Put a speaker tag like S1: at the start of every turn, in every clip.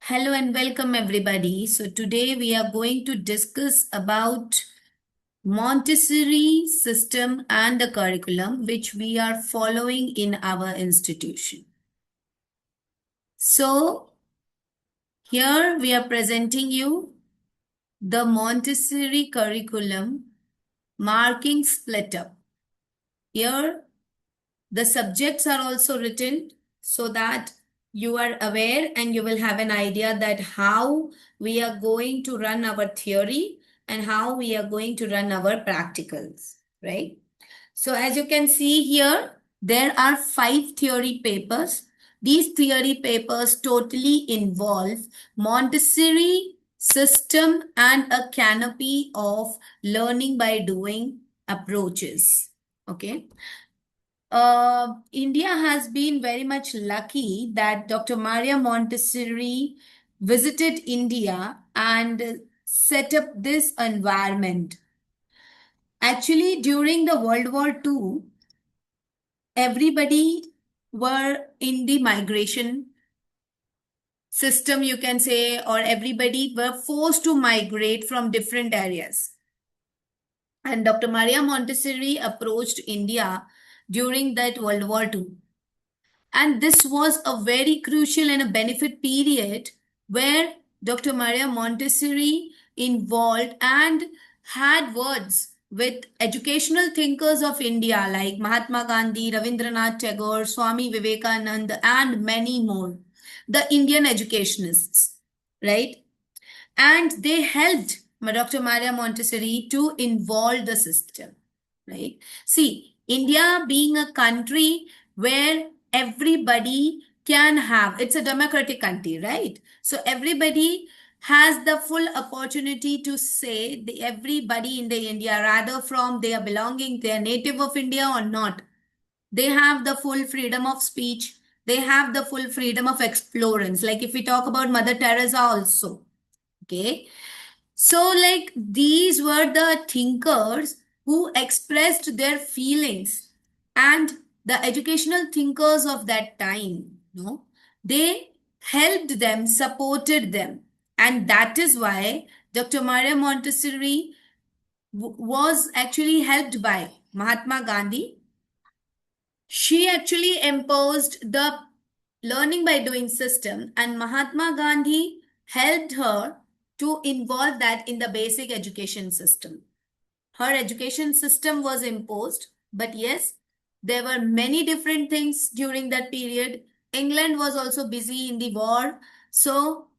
S1: Hello and welcome everybody. So today we are going to discuss about Montessori system and the curriculum which we are following in our institution. So here we are presenting you the Montessori curriculum marking split up. Here the subjects are also written so that you are aware and you will have an idea that how we are going to run our theory and how we are going to run our practicals, right? So as you can see here, there are 5 theory papers. These theory papers totally involve Montessori system and a canopy of learning by doing approaches. Okay. India has been very much lucky that Dr. Maria Montessori visited India and set up this environment. Actually, during the World War II, everybody were in the migration system, you can say, or everybody were forced to migrate from different areas. And Dr. Maria Montessori approached India during that World War II. And this was a very crucial and a benefit period where Dr. Maria Montessori involved and had words with educational thinkers of India like Mahatma Gandhi, Ravindranath Tagore, Swami Vivekananda, and many more. The Indian educationists, right? And they helped Dr. Maria Montessori to involve the system, right? See, India being a country where everybody can have, it's a democratic country, right? So everybody has the full opportunity to say everybody in the India, rather from they are belonging, they are native of India or not. They have the full freedom of speech. They have the full freedom of explorance. Like if we talk about Mother Teresa also, okay? So, like, these were the thinkers who expressed their feelings, and the educational thinkers of that time, they helped them, supported them. And that is why Dr. Maria Montessori was actually helped by Mahatma Gandhi. She actually imposed the learning by doing system, and Mahatma Gandhi helped her to involve that in the basic education system. Her education system was imposed, but yes, there were many different things during that period. England was also busy in the war, so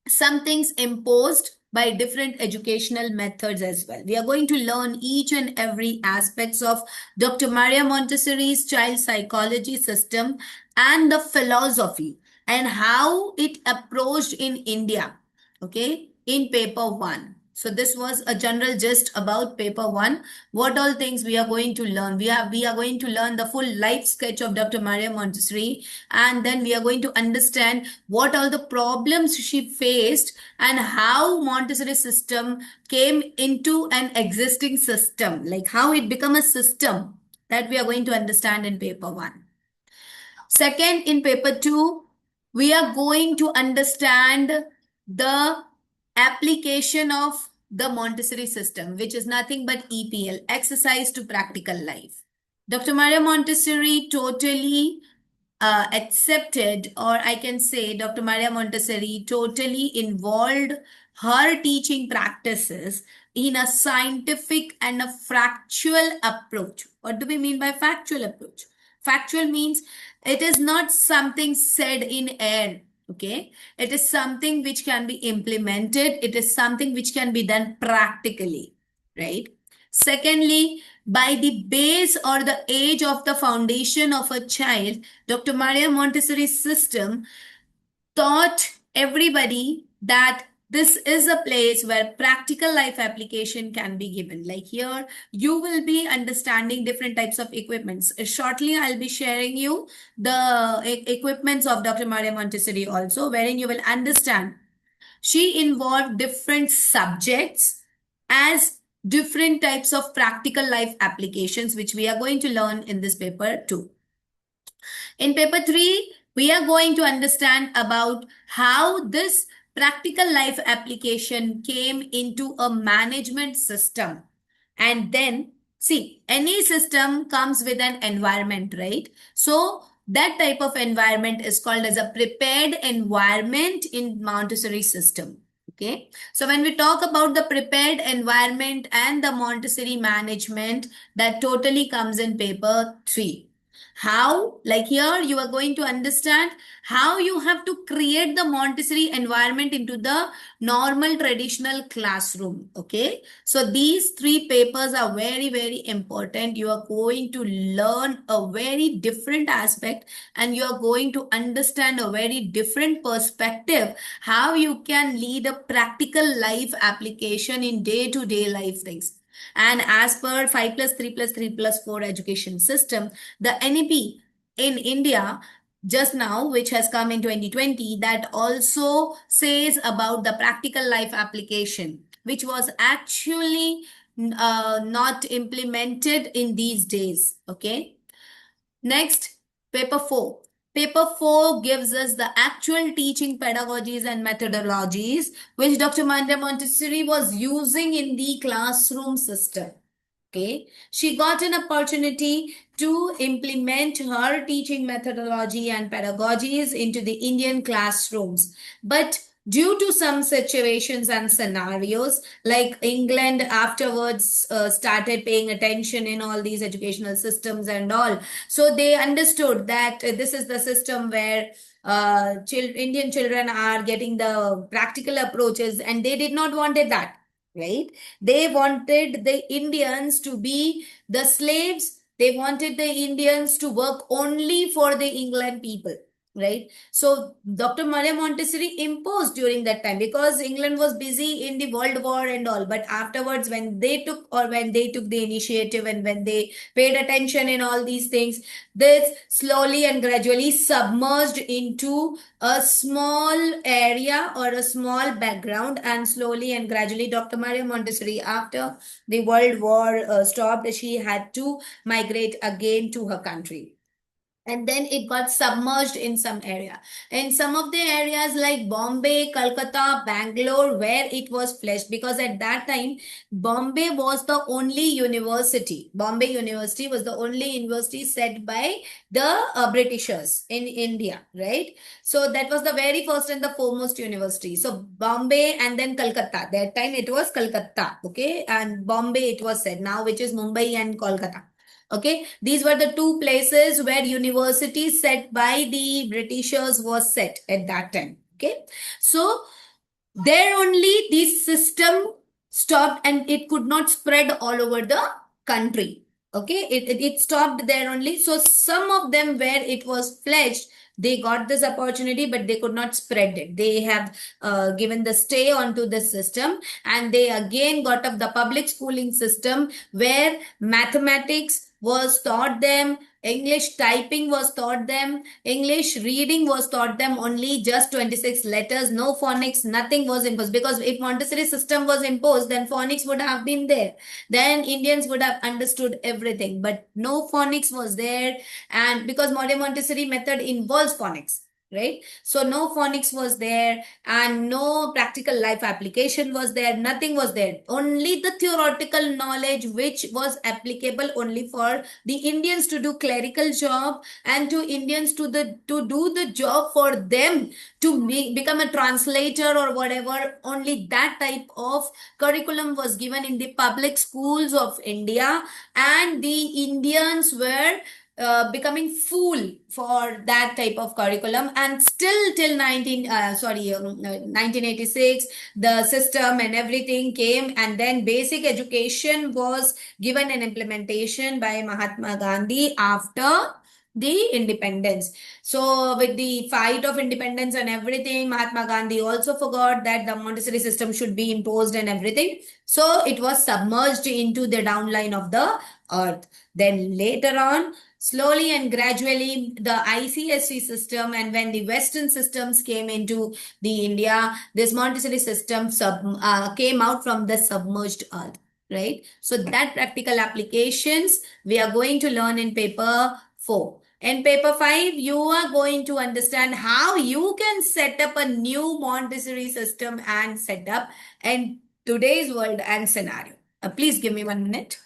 S1: some things imposed by different educational methods as well. We are going to learn each and every aspects of Dr. Maria Montessori's child psychology system and the philosophy and how it approached in India, okay, in paper 1. So this was a general gist about paper 1. What all things we are going to learn. We are going to learn the full life sketch of Dr. Maria Montessori, and then we are going to understand what all the problems she faced and how Montessori system came into an existing system, like how it became a system, that we are going to understand in paper 1. Second, in paper 2, we are going to understand the application of the Montessori system, which is nothing but EPL, exercise to practical life. Dr. Maria Montessori totally accepted, or I can say Dr. Maria Montessori totally involved her teaching practices in a scientific and a factual approach. What do we mean by factual approach? Factual means it is not something said in air. Okay, it is something which can be implemented. It is something which can be done practically, right? Secondly, by the base or the age of the foundation of a child, Dr. Maria Montessori's system taught everybody that this is a place where practical life application can be given. Like here, you will be understanding different types of equipments. Shortly, I'll be sharing you the equipments of Dr. Maria Montessori also, wherein you will understand. She involved different subjects as different types of practical life applications, which we are going to learn in this paper too. In paper 3, we are going to understand about how this practical life application came into a management system. And then, see, any system comes with an environment, right? So, that type of environment is called as a prepared environment in Montessori system. Okay. So, when we talk about the prepared environment and the Montessori management, that totally comes in paper 3. How, like here, you are going to understand how you have to create the Montessori environment into the normal traditional classroom. Okay. So these 3 papers are very, very important. You are going to learn a very different aspect and you are going to understand a very different perspective how you can lead a practical life application in day-to-day life things. And as per 5 plus 3 plus 3 plus 4 education system, the NEP in India just now, which has come in 2020, that also says about the practical life application, which was actually not implemented in these days. Okay. Next, paper 4. Paper 4 gives us the actual teaching pedagogies and methodologies which Dr. Maria Montessori was using in the classroom system. Okay, she got an opportunity to implement her teaching methodology and pedagogies into the Indian classrooms. But due to some situations and scenarios, like England afterwards started paying attention in all these educational systems and all. So they understood that this is the system where Indian children are getting the practical approaches and they did not wanted that, right? They wanted the Indians to be the slaves. They wanted the Indians to work only for the England people, right? So Dr. Maria Montessori imposed during that time because England was busy in the World War and all. But afterwards, when they took the initiative and when they paid attention in all these things, this slowly and gradually submerged into a small area or a small background, and slowly and gradually Dr. Maria Montessori, after the World War stopped, she had to migrate again to her country, and then it got submerged in some area. In some of the areas like Bombay, Calcutta, Bangalore, where it was fledged, because at that time Bombay was the only university. Bombay University was the only university set by the Britishers in India, right? So that was the very first and the foremost university. So Bombay and then Calcutta. That time it was Calcutta, okay, and Bombay it was said now, which is Mumbai and Kolkata. Okay, these were the 2 places where universities set by the Britishers was set at that time. Okay, so there only this system stopped and it could not spread all over the country. Okay, it stopped there only. So some of them where it was fledged, they got this opportunity, but they could not spread it. They have given the stay onto the system, and they again got up the public schooling system where mathematics was taught them, English typing was taught them, English reading was taught them, only just 26 letters, no phonics, nothing was imposed. Because if Montessori system was imposed, then phonics would have been there. Then Indians would have understood everything, but no phonics was there. And because modern Montessori method involves phonics, right? So no phonics was there and no practical life application was there. Nothing was there. Only the theoretical knowledge which was applicable only for the Indians to do clerical job and to Indians to do the job for them to become a translator or whatever. Only that type of curriculum was given in the public schools of India, and the Indians were becoming fool for that type of curriculum. And still till 1986 the system and everything came, and then basic education was given an implementation by Mahatma Gandhi after the independence. So with the fight of independence and everything, Mahatma Gandhi also forgot that the Montessori system should be imposed and everything, so it was submerged into the downline of the earth. Then later on, slowly and gradually, the ICSE system, and when the Western systems came into the India, this Montessori system came out from the submerged earth, right? So that practical applications we are going to learn in paper 4. In paper 5, you are going to understand how you can set up a new Montessori system and setup in today's world and scenario. Please give me 1 minute.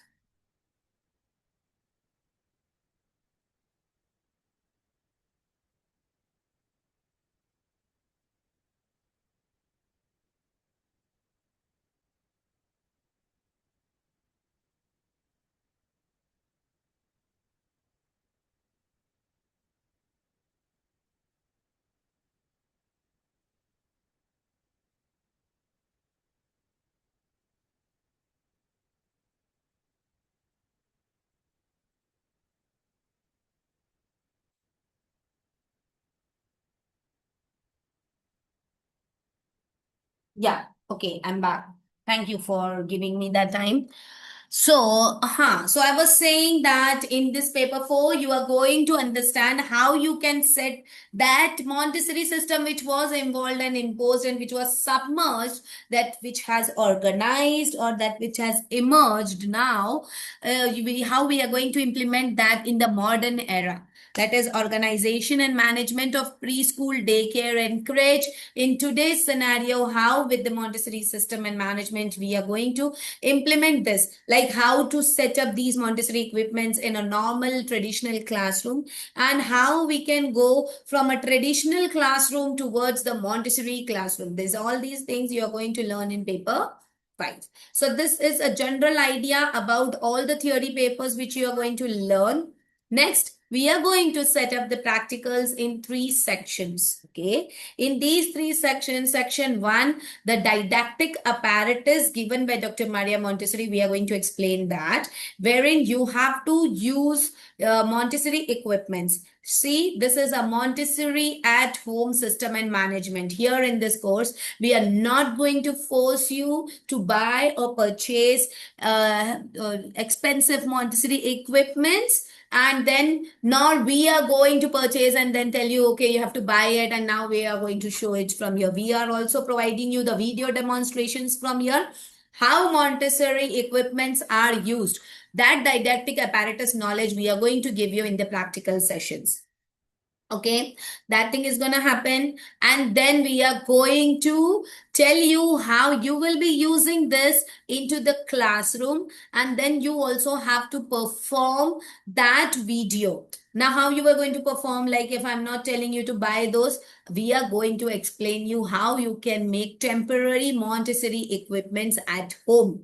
S1: Yeah, okay, I'm back. Thank you for giving me that time. So I was saying that in this paper 4, you are going to understand how you can set that Montessori system which was involved and imposed and which was submerged, that which has organized or that which has emerged now, how we are going to implement that in the modern era. That is organization and management of preschool, daycare, and crèche. In today's scenario, how with the Montessori system and management, we are going to implement this, like how to set up these Montessori equipments in a normal traditional classroom, and how we can go from a traditional classroom towards the Montessori classroom. There's all these things you are going to learn in paper 5. So this is a general idea about all the theory papers which you are going to learn. Next, we are going to set up the practicals in 3 sections. Okay. In these 3 sections, section 1, the didactic apparatus given by Dr. Maria Montessori, we are going to explain that, wherein you have to use Montessori equipments. See, this is a Montessori at home system and management. Here in this course, we are not going to force you to buy or purchase expensive Montessori equipments, and then nor we are going to purchase and then tell you, okay, you have to buy it and now we are going to show it from here. We are also providing you the video demonstrations from here, how Montessori equipments are used. That didactic apparatus knowledge we are going to give you in the practical sessions. Okay, that thing is going to happen, and then we are going to tell you how you will be using this into the classroom, and then you also have to perform that video. Now, how you are going to perform, like if I'm not telling you to buy those, we are going to explain you how you can make temporary Montessori equipments at home,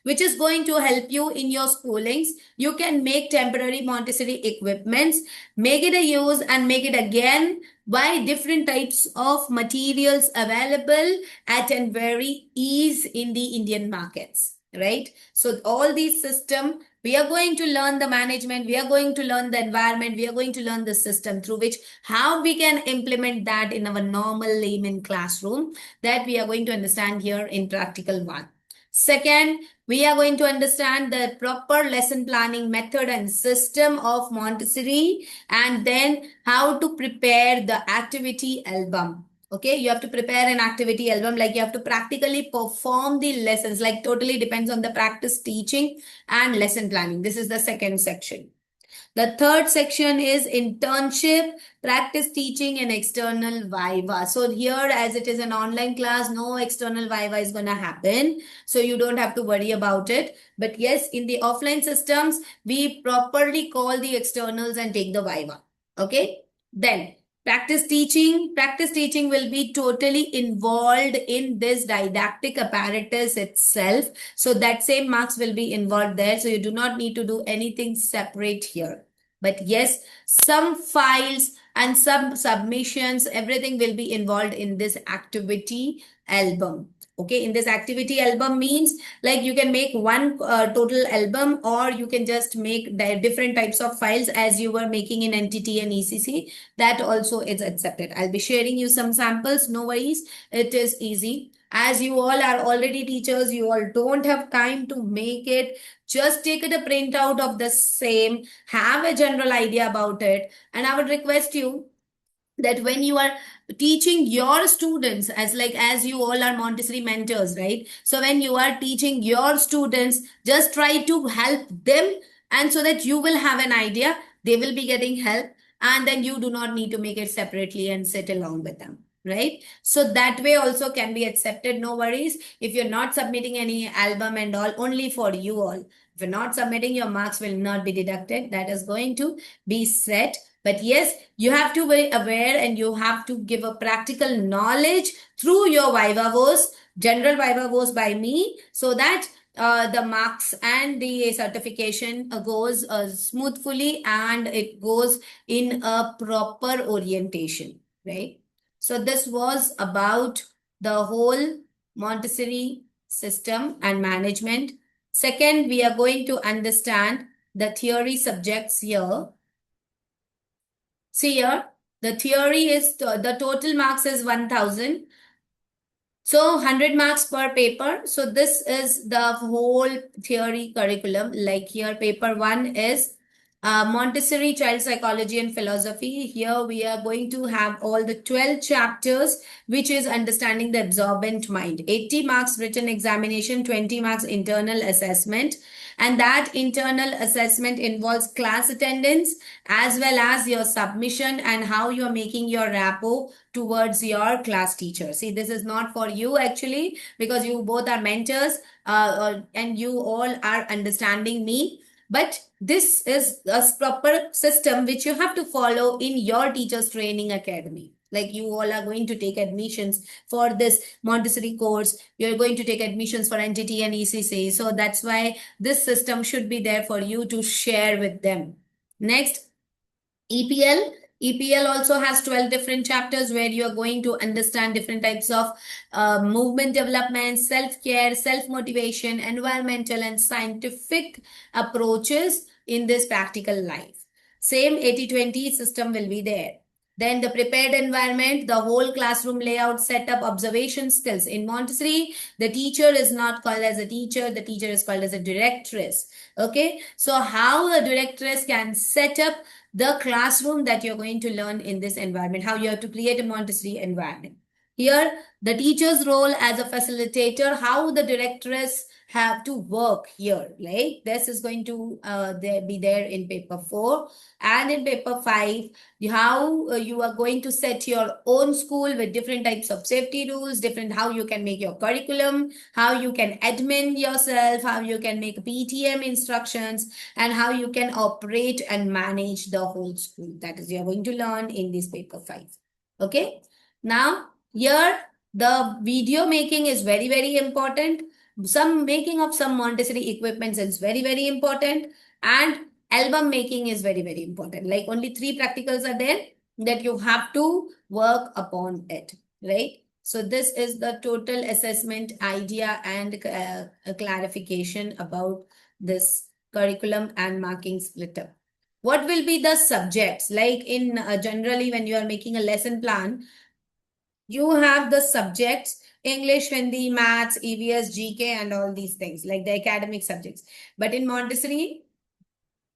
S1: which is going to help you in your schoolings. You can make temporary Montessori equipments, make it a use and make it again by different types of materials available at a very ease in the Indian markets, right? So all these system, we are going to learn the management, we are going to learn the environment, we are going to learn the system through which how we can implement that in our normal layman classroom, that we are going to understand here in practical 1. Second, we are going to understand the proper lesson planning method and system of Montessori, and then how to prepare the activity album. Okay, you have to prepare an activity album, like you have to practically perform the lessons, like totally depends on the practice teaching and lesson planning. This is the second section. The third section is internship, practice teaching, and external viva. So here, as it is an online class, no external viva is going to happen. So you don't have to worry about it. But yes, in the offline systems, we properly call the externals and take the viva. Okay. Then practice teaching will be totally involved in this didactic apparatus itself. So that same marks will be involved there. So you do not need to do anything separate here. But yes, some files and some submissions, everything will be involved in this activity album. Okay, in this activity album means like you can make one total album, or you can just make different types of files as you were making in NTT and ECC. That also is accepted. I'll be sharing you some samples. No worries. It is easy. As you all are already teachers, you all don't have time to make it. Just take it a printout of the same, have a general idea about it. And I would request you that when you are teaching your students, as you all are Montessori mentors, right? So when you are teaching your students, just try to help them, and so that you will have an idea, they will be getting help. and then you do not need to make it separately and sit along with them, right? So that way also can be accepted, no worries. If you're not submitting any album and all, only for you all. If you're not submitting, your marks will not be deducted. That is going to be set. But yes, you have to be aware and you have to give a practical knowledge through your Viva Voce, general Viva Voce by me, so that the marks and the certification goes smoothly and it goes in a proper orientation, right? So this was about the whole Montessori system and management. Second, we are going to understand the theory subjects here. See here, the theory is the total marks is 1000. So 100 marks per paper. So this is the whole theory curriculum. Like here, paper 1 is Montessori Child Psychology and Philosophy. Here we are going to have all the 12 chapters, which is understanding the absorbent mind. 80 marks written examination, 20 marks internal assessment. And that internal assessment involves class attendance as well as your submission and how you're making your rapport towards your class teacher. See, this is not for you actually, because you both are mentors and you all are understanding me. But this is a proper system which you have to follow in your teachers training academy. Like you all are going to take admissions for this Montessori course. You're going to take admissions for NTT and ECC. So that's why this system should be there for you to share with them. Next, EPL. EPL also has 12 different chapters where you are going to understand different types of movement development, self-care, self-motivation, environmental and scientific approaches in this practical life. Same 80-20 system will be there. Then the prepared environment, the whole classroom layout, setup, observation skills. In Montessori, the teacher is not called as a teacher, the teacher is called as a directress. Okay, so how a directress can set up the classroom that you're going to learn in this environment, how you have to create a Montessori environment. Here, the teacher's role as a facilitator, how the directress have to work here. Like this is going to be there in paper 4, and in paper 5, how you are going to set your own school with different types of safety rules, different how you can make your curriculum, how you can admin yourself, how you can make PTM instructions, and how you can operate and manage the whole school. That is, you are going to learn in this paper 5. Okay. Now, here the video making is very, very important. Some making of some Montessori equipments is very, very important. And album making is very, very important. Like only 3 practicals are there that you have to work upon it, right? So this is the total assessment idea and a clarification about this curriculum and marking split up. What will be the subjects? Like in generally when you are making a lesson plan, you have the subjects English, Hindi, Maths, EVS, GK, and all these things, like the academic subjects. But in Montessori,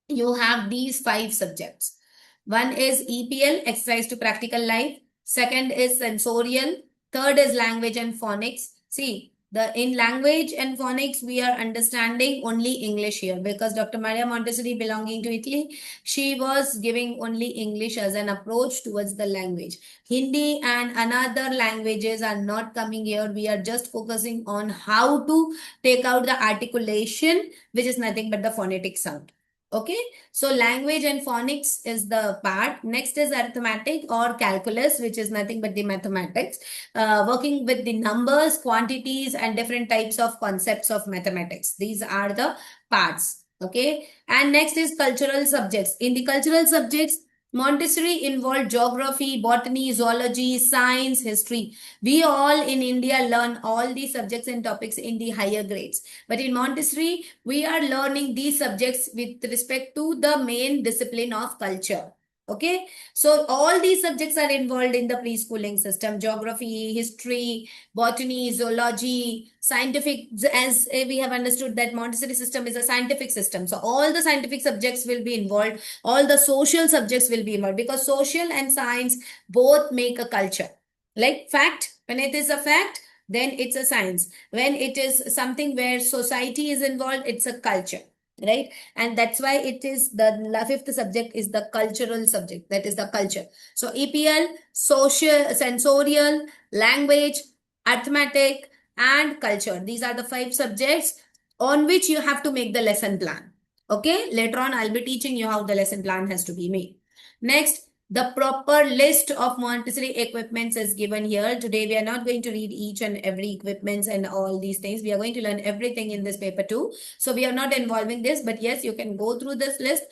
S1: you have these 5 subjects. One is EPL, exercise to practical life. Second is sensorial. Third is language and phonics. See, in language and phonics, we are understanding only English here because Dr. Maria Montessori, belonging to Italy, she was giving only English as an approach towards the language. Hindi and another languages are not coming here. We are just focusing on how to take out the articulation, which is nothing but the phonetic sound. Okay, so language and phonics is the part. Next is arithmetic or calculus, which is nothing but the mathematics, working with the numbers, quantities, and different types of concepts of mathematics. These are the parts. Okay, and next is cultural subjects. In the cultural subjects, Montessori involved geography, botany, zoology, science, history. We all in India learn all these subjects and topics in the higher grades. But in Montessori, we are learning these subjects with respect to the main discipline of culture. Okay, so all these subjects are involved in the preschooling system: geography, history, botany, zoology, scientific, as we have understood that Montessori system is a scientific system. So all the scientific subjects will be involved, all the social subjects will be involved, because social and science both make a culture. Like fact, when it is a fact, then it's a science. When it is something where society is involved, it's a culture. right? And that's why it is the fifth subject is the cultural subject, that is the culture. So EPL, social, sensorial, language, arithmetic, and culture, these are the five subjects on which you have to make the lesson plan. Okay, later on I'll be teaching you how the lesson plan has to be made. Next, the proper list of Montessori equipments is given here. Today we are not going to read each and every equipments and all these things. We are going to learn everything in this paper too. So we are not involving this, but yes, you can go through this list.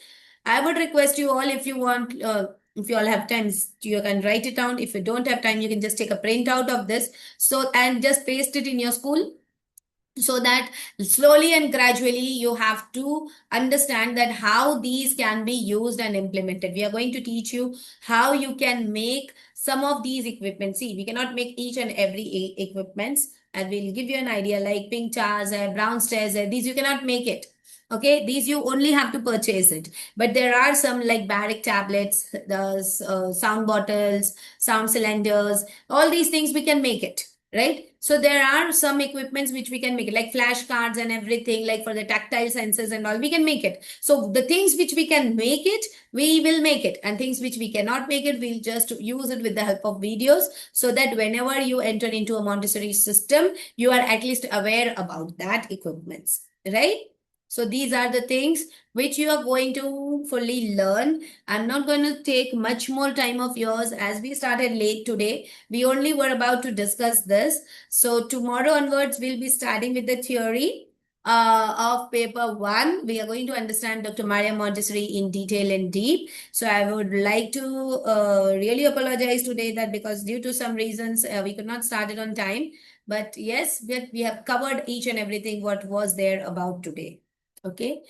S1: I would request you all, if you want, if you all have time, you can write it down. If you don't have time, you can just take a printout of this. So, and just paste it in your school, so that slowly and gradually you have to understand that how these can be used and implemented. We are going to teach you how you can make some of these equipment. See, we cannot make each and every equipments, and we'll give you an idea like pink chairs, brown stairs, these you cannot make it. Okay, these you only have to purchase it. But there are some like barrack tablets, the sound bottles, sound cylinders, all these things we can make it, right? So there are some equipments which we can make it, like flashcards and everything, like for the tactile sensors and all, we can make it. So the things which we can make it, we will make it, and things which we cannot make it, we'll just use it with the help of videos, so that whenever you enter into a Montessori system, you are at least aware about that equipments, right? So these are the things which you are going to fully learn. I'm not going to take much more time of yours, as we started late today. We only were about to discuss this. So tomorrow onwards, we'll be starting with the theory of paper one. We are going to understand Dr. Maria Montessori in detail and deep. So I would like to really apologize today that because due to some reasons, we could not start it on time. But yes, we have covered each and everything what was there about today. Okay.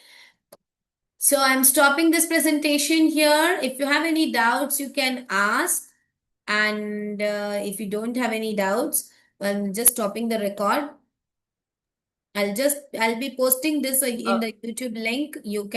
S1: So I'm stopping this presentation here. If you have any doubts, you can ask. And if you don't have any doubts, I'm just stopping the record. I'll be posting this in the YouTube link. You can